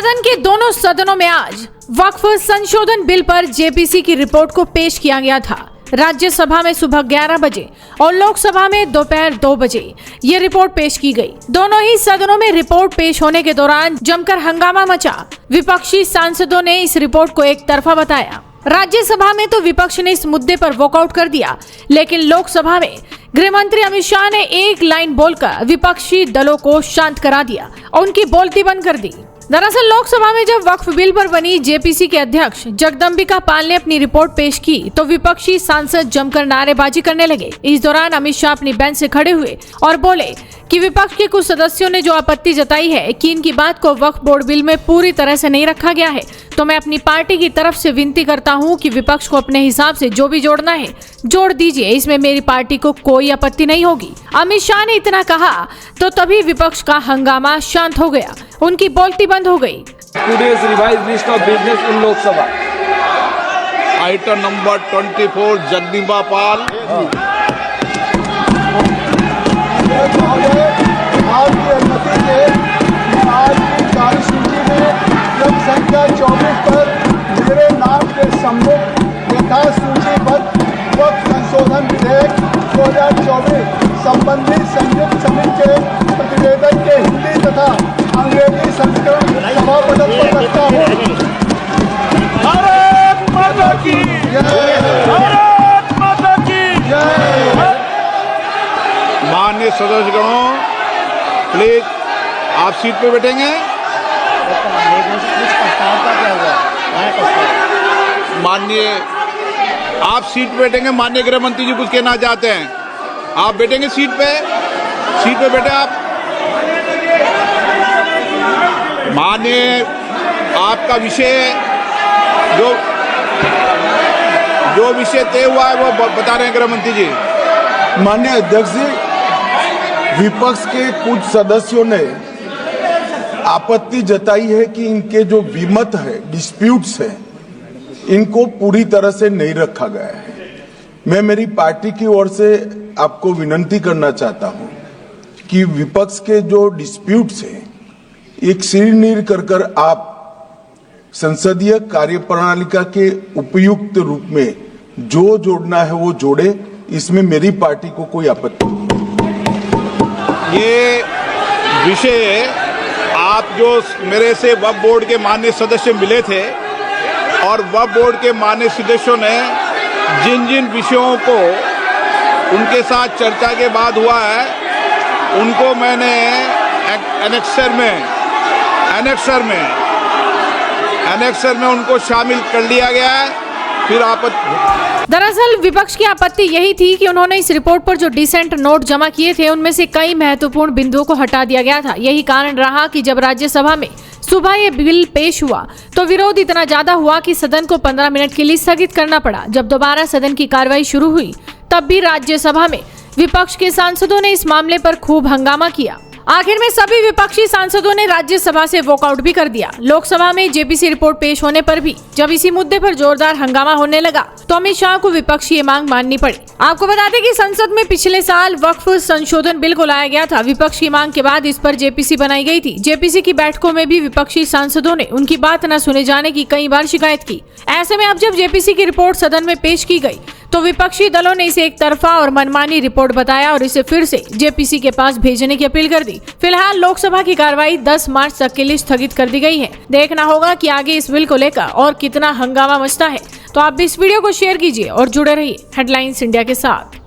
सदन के दोनों सदनों में आज वक्फ संशोधन बिल पर जेपीसी की रिपोर्ट को पेश किया गया था। राज्यसभा में सुबह 11 बजे और लोकसभा में दोपहर 2 बजे ये रिपोर्ट पेश की गई। दोनों ही सदनों में रिपोर्ट पेश होने के दौरान जमकर हंगामा मचा। विपक्षी सांसदों ने इस रिपोर्ट को एक तरफा बताया। राज्यसभा में तो विपक्ष ने इस मुद्दे पर वॉकआउट कर दिया, लेकिन लोकसभा में गृह मंत्री अमित शाह ने एक लाइन बोलकर विपक्षी दलों को शांत करा दिया और उनकी बोलती बंद कर दी। दरअसल लोकसभा में जब वक्फ बिल पर बनी जेपीसी के अध्यक्ष जगदम्बिका पाल ने अपनी रिपोर्ट पेश की तो विपक्षी सांसद जमकर नारेबाजी करने लगे। इस दौरान अमित शाह अपनी बेंच से खड़े हुए और बोले कि विपक्ष के कुछ सदस्यों ने जो आपत्ति जताई है कि इनकी बात को वक्फ बोर्ड बिल में पूरी तरह से नहीं रखा गया है, तो मैं अपनी पार्टी की तरफ से विनती करता हूं कि विपक्ष को अपने हिसाब से जो भी जोड़ना है जोड़ दीजिए, इसमें मेरी पार्टी को कोई आपत्ति नहीं होगी। अमित शाह ने इतना कहा तो तभी विपक्ष का हंगामा शांत हो गया, उनकी बोलती बंद हो गई। Today's revised list of business in Lok Sabha. Item number 24, Jagdimba Pal. आपकी अनुमति से आज की कार्यसूची में क्रम संख्या 24 पर मेरे नाम के सम्मुख यथा सूचीबद्ध वक्फ संशोधन विधेयक 2024 संबंधित संयुक्त समिति के प्रतिवेदन के हिंदी तथा अंग्रेजी संस्करण सभापति पर रखता हूँ। भारत माता की जय। भारत माता की जय। माननीय सदस्यगणों, प्लीज आप सीट पे बैठेंगे। माननीय आप सीट पे बैठेंगे। माननीय गृह मंत्री जी कुछ कहना चाहते हैं, आप बैठेंगे सीट पे बैठे आप। माननीय आपका विषय जो विषय तय हुआ है वो बता रहे हैं गृह मंत्री जी। माननीय अध्यक्ष जी, विपक्ष के कुछ सदस्यों ने आपत्ति जताई है कि इनके जो विमत है, डिस्प्यूट्स है, इनको पूरी तरह से नहीं रखा गया है। मैं मेरी पार्टी की ओर से आपको विनती करना चाहता हूं कि विपक्ष के जो डिस्प्यूट्स है एक सिर कर आप संसदीय कार्यप्रणालिका के उपयुक्त रूप में जो जोड़ना है वो जोड़े, इसमें मेरी पार्टी को कोई आपत्ति नहीं। ये विषय आप जो मेरे से वक्फ बोर्ड के माननीय सदस्य मिले थे और वक्फ बोर्ड के माननीय सदस्यों ने जिन जिन विषयों को उनके साथ चर्चा के बाद हुआ है उनको मैंने एनेक्सर में उनको शामिल कर लिया गया है। फिर दरअसल विपक्ष की आपत्ति यही थी कि उन्होंने इस रिपोर्ट पर जो डिसेंट नोट जमा किए थे उनमें से कई महत्वपूर्ण बिंदुओं को हटा दिया गया था। यही कारण रहा कि जब राज्यसभा में सुबह ये बिल पेश हुआ तो विरोध इतना ज्यादा हुआ कि सदन को 15 मिनट के लिए स्थगित करना पड़ा। जब दोबारा सदन की कार्रवाई शुरू हुई तब भी राज्यसभा में विपक्ष के सांसदों ने इस मामले पर खूब हंगामा किया। आखिर में सभी विपक्षी सांसदों ने राज्यसभा से वॉकआउट भी कर दिया। लोकसभा में जेपीसी रिपोर्ट पेश होने पर भी जब इसी मुद्दे पर जोरदार हंगामा होने लगा तो अमित शाह को विपक्षी ये मांग माननी पड़ी। आपको बता दें कि संसद में पिछले साल वक्फ संशोधन बिल को लाया गया था। विपक्ष की मांग के बाद इस पर जेपीसी बनाई गई थी। जेपीसी की बैठकों में भी विपक्षी सांसदों ने उनकी बात न सुने जाने की कई बार शिकायत की। ऐसे में अब जब जेपीसी की रिपोर्ट सदन में पेश की गई तो विपक्षी दलों ने इसे एक तरफा और मनमानी रिपोर्ट बताया और इसे फिर से जेपीसी के पास भेजने की अपील कर दी। फिलहाल लोकसभा की कार्रवाई 10 मार्च तक के लिए स्थगित कर दी गई है। देखना होगा कि आगे इस बिल को लेकर और कितना हंगामा मचता है। तो आप भी इस वीडियो को शेयर कीजिए और जुड़े रहिए हेडलाइंस इंडिया के साथ।